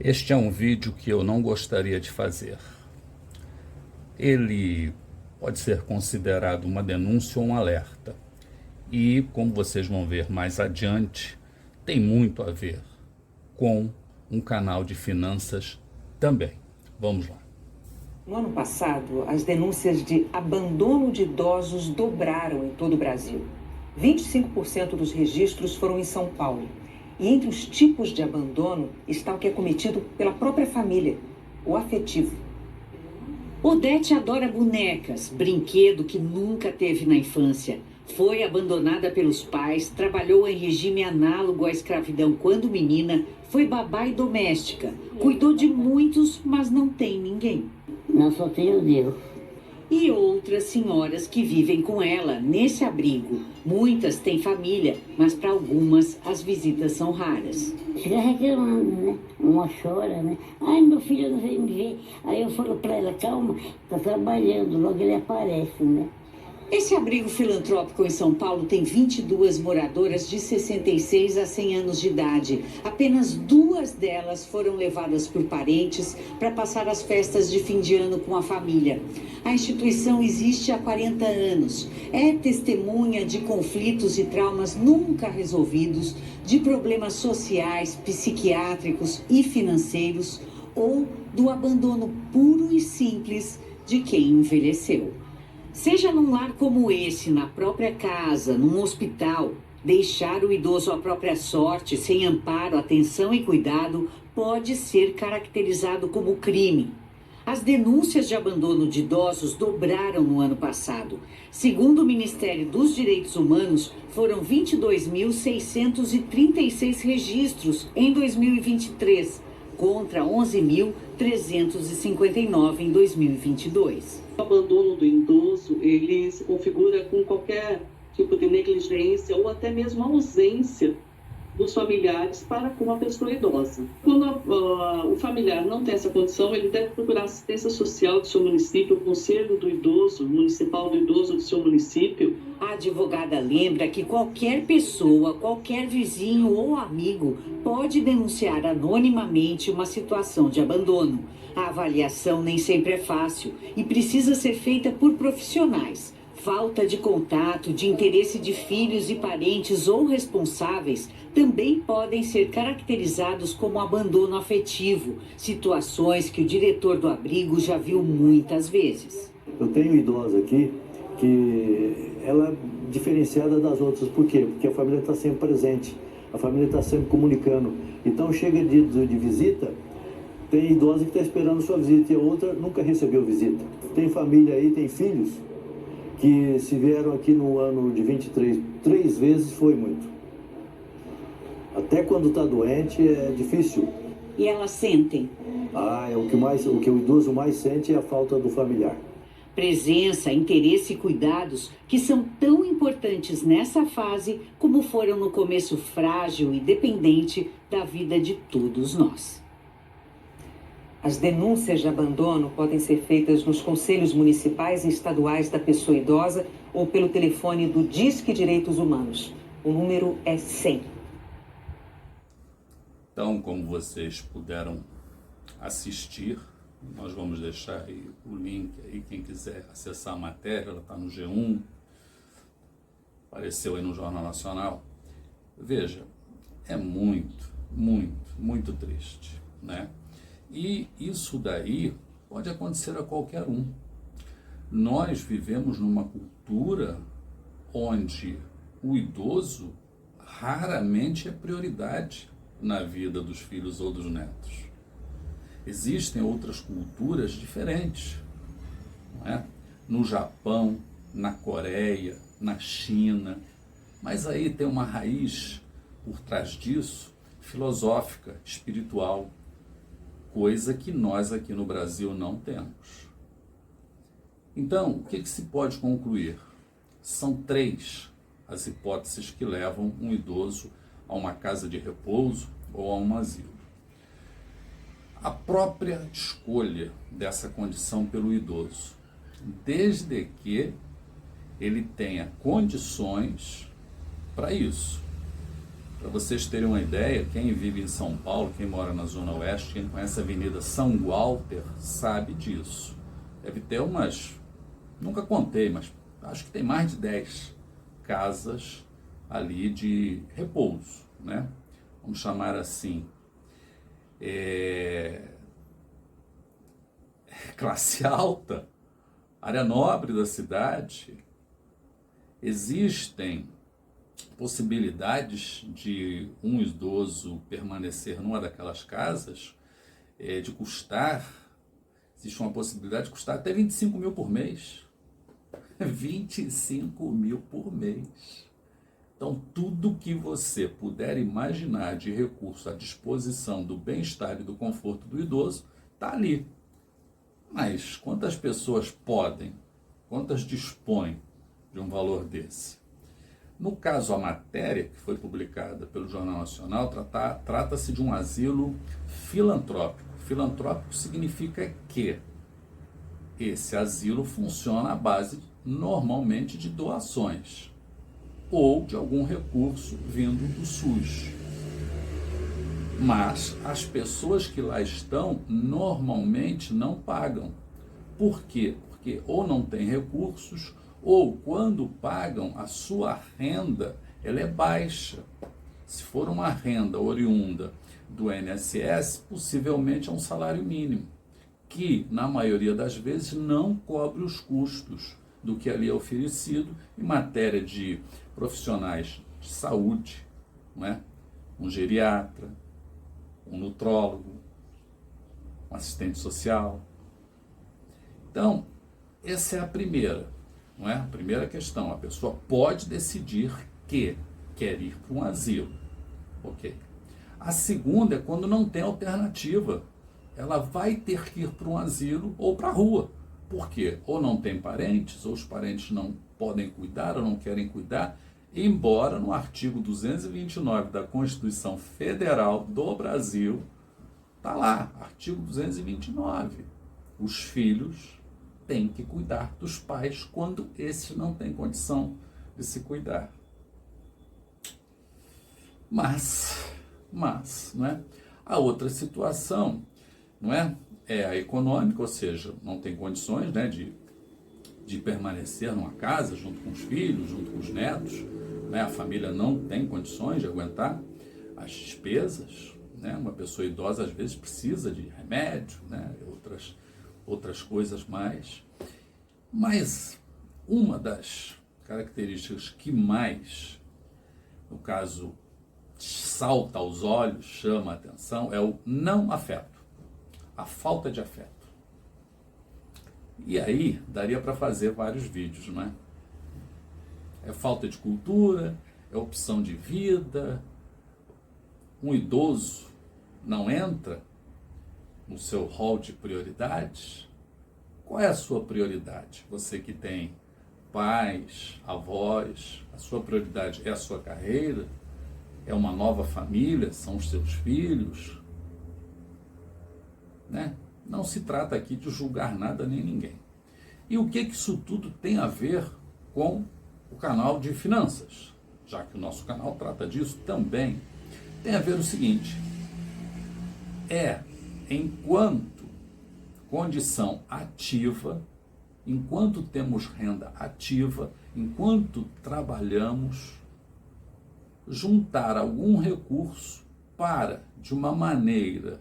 Este é um vídeo que eu não gostaria de fazer. Ele pode ser considerado uma denúncia ou um alerta. E, como vocês vão ver mais adiante, tem muito a ver com um canal de finanças também. Vamos lá. No ano passado, as denúncias de abandono de idosos dobraram em todo o Brasil. 25% dos registros foram em São Paulo. E entre os tipos de abandono está o que é cometido pela própria família, o afetivo. Odete adora bonecas, brinquedo que nunca teve na infância. Foi abandonada pelos pais, trabalhou em regime análogo à escravidão quando menina, foi babá e doméstica. Cuidou de muitos, mas não tem ninguém. Não, só tenho Deus. E outras senhoras que vivem com ela nesse abrigo. Muitas têm família, mas para algumas as visitas são raras. Fica reclamando, né? Uma chora, né? Ai, meu filho não veio me ver. Aí eu falo para ela, calma, tá trabalhando, logo ele aparece, né? Esse abrigo filantrópico em São Paulo tem 22 moradoras de 66 a 100 anos de idade. Apenas 2 delas foram levadas por parentes para passar as festas de fim de ano com a família. A instituição existe há 40 anos. É testemunha de conflitos e traumas nunca resolvidos, de problemas sociais, psiquiátricos e financeiros, ou do abandono puro e simples de quem envelheceu. Seja num lar como esse, na própria casa, num hospital, deixar o idoso à própria sorte, sem amparo, atenção e cuidado, pode ser caracterizado como crime. As denúncias de abandono de idosos dobraram no ano passado. Segundo o Ministério dos Direitos Humanos, foram 22.636 registros em 2023, contra 11.359 em 2022. O abandono do idoso, ele se configura com qualquer tipo de negligência ou até mesmo ausência dos familiares para com uma pessoa idosa. Quando o familiar não tem essa condição, ele deve procurar assistência social do seu município, o conselho do idoso, municipal do idoso do seu município. A advogada lembra que qualquer pessoa, qualquer vizinho ou amigo pode denunciar anonimamente uma situação de abandono. A avaliação nem sempre é fácil e precisa ser feita por profissionais. Falta de contato, de interesse de filhos e parentes ou responsáveis também podem ser caracterizados como abandono afetivo, situações que o diretor do abrigo já viu muitas vezes. Eu tenho idosa aqui que ela é diferenciada das outras. Por quê? Porque a família está sempre presente, a família está sempre comunicando. Então chega dia de visita, tem idosa que está esperando sua visita e a outra nunca recebeu visita. Tem família aí, tem filhos que se vieram aqui no ano de 23, 3 vezes foi muito. Até quando está doente é difícil. E elas sentem. É o que o idoso mais sente é a falta do familiar. Presença, interesse e cuidados que são tão importantes nessa fase como foram no começo frágil e dependente da vida de todos nós. As denúncias de abandono podem ser feitas nos conselhos municipais e estaduais da pessoa idosa ou pelo telefone do Disque Direitos Humanos. O número é 100. Então, como vocês puderam assistir, nós vamos deixar aí o link aí, quem quiser acessar a matéria, ela está no G1, apareceu aí no Jornal Nacional. Veja, é muito, muito, muito triste, né? E isso daí pode acontecer a qualquer um. Nós vivemos numa cultura onde o idoso raramente é prioridade na vida dos filhos ou dos netos. Existem outras culturas diferentes, não é? No Japão, na Coreia, na China, mas aí tem uma raiz por trás disso, filosófica, espiritual, coisa que nós aqui no Brasil não temos. Então, o que se pode concluir? São 3 as hipóteses que levam um idoso a uma casa de repouso ou a um asilo. A própria escolha dessa condição pelo idoso, desde que ele tenha condições para isso. Para vocês terem uma ideia, quem vive em São Paulo, quem mora na Zona Oeste, quem conhece a Avenida São Walter, sabe disso. Deve ter umas, nunca contei, mas acho que tem mais de 10 casas ali de repouso, né? Vamos chamar assim, classe alta, área nobre da cidade. Existem possibilidades de um idoso permanecer numa daquelas casas, existe uma possibilidade de custar até 25 mil por mês. 25 mil por mês. Então, tudo que você puder imaginar de recurso à disposição do bem-estar e do conforto do idoso, está ali. Mas quantas pessoas podem, quantas dispõem de um valor desse? No caso, a matéria que foi publicada pelo Jornal Nacional trata-se de um asilo filantrópico. Filantrópico significa que esse asilo funciona à base, normalmente, de doações ou de algum recurso vindo do SUS. Mas as pessoas que lá estão normalmente não pagam. Por quê? Porque ou não têm recursos, ou quando pagam, a sua renda ela é baixa. Se for uma renda oriunda do INSS, possivelmente é um salário mínimo, que na maioria das vezes não cobre os custos do que ali é oferecido em matéria de profissionais de saúde, não é? Um geriatra, um nutrólogo, um assistente social. Então, essa é a primeira, não é? A primeira questão, a pessoa pode decidir que quer ir para um asilo, ok? A segunda é quando não tem alternativa, ela vai ter que ir para um asilo ou para a rua. Por quê? Ou não tem parentes, ou os parentes não podem cuidar, ou não querem cuidar, embora no artigo 229 da Constituição Federal do Brasil, está lá, artigo 229, os filhos têm que cuidar dos pais quando esses não têm condição de se cuidar. Mas, não é? A outra situação, não é? É a econômica, ou seja, não tem condições, né, de permanecer numa casa junto com os filhos, junto com os netos, né? A família não tem condições de aguentar as despesas, né? Uma pessoa idosa às vezes precisa de remédio, né? Outras coisas mais. Mas uma das características que mais, no caso, salta aos olhos, chama a atenção, é o não afeto, a falta de afeto. E aí, daria para fazer vários vídeos, não é? É falta de cultura, é opção de vida. Um idoso não entra no seu rol de prioridades. Qual é a sua prioridade? Você que tem pais, avós, a sua prioridade é a sua carreira? É uma nova família? São os seus filhos? Né? Não se trata aqui de julgar nada nem ninguém. E o que isso tudo tem a ver com o canal de finanças? Já que o nosso canal trata disso também. Tem a ver o seguinte, enquanto condição ativa, enquanto temos renda ativa, enquanto trabalhamos, juntar algum recurso para, de uma maneira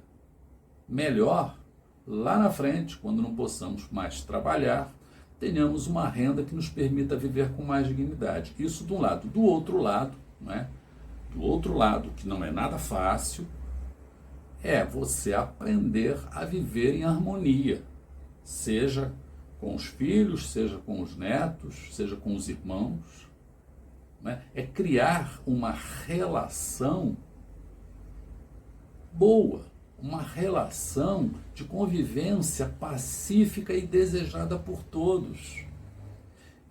melhor, lá na frente, quando não possamos mais trabalhar, tenhamos uma renda que nos permita viver com mais dignidade. Isso de um lado. Do outro lado, não é? Do outro lado, que não é nada fácil, é você aprender a viver em harmonia, seja com os filhos, seja com os netos, seja com os irmãos. Né? É criar uma relação boa, uma relação de convivência pacífica e desejada por todos.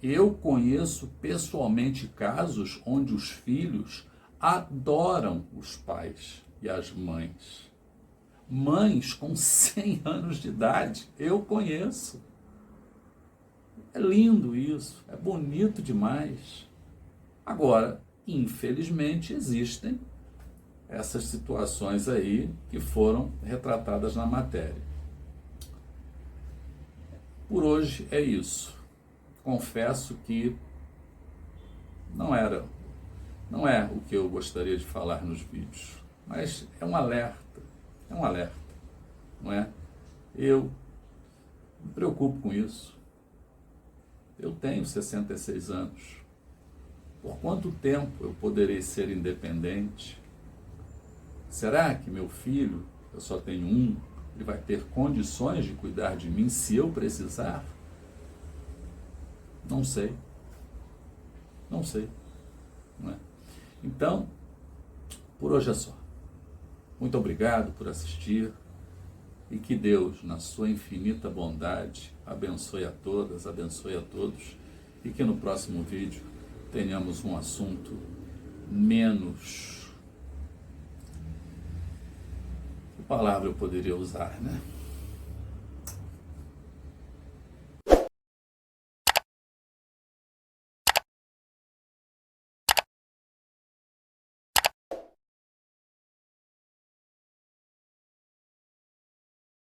Eu conheço pessoalmente casos onde os filhos adoram os pais e as mães. Mães com 100 anos de idade, eu conheço. É lindo isso, é bonito demais. Agora, infelizmente, existem essas situações aí que foram retratadas na matéria. Por hoje é isso. Confesso que não é o que eu gostaria de falar nos vídeos, mas é um alerta, não é? Eu me preocupo com isso. Eu tenho 66 anos. Por quanto tempo eu poderei ser independente? Será que meu filho, eu só tenho um, ele vai ter condições de cuidar de mim se eu precisar? Não sei. Não sei. Não é? Então, por hoje é só. Muito obrigado por assistir e que Deus, na sua infinita bondade, abençoe a todas, abençoe a todos e que no próximo vídeo tenhamos um assunto menos... Que palavra eu poderia usar, né?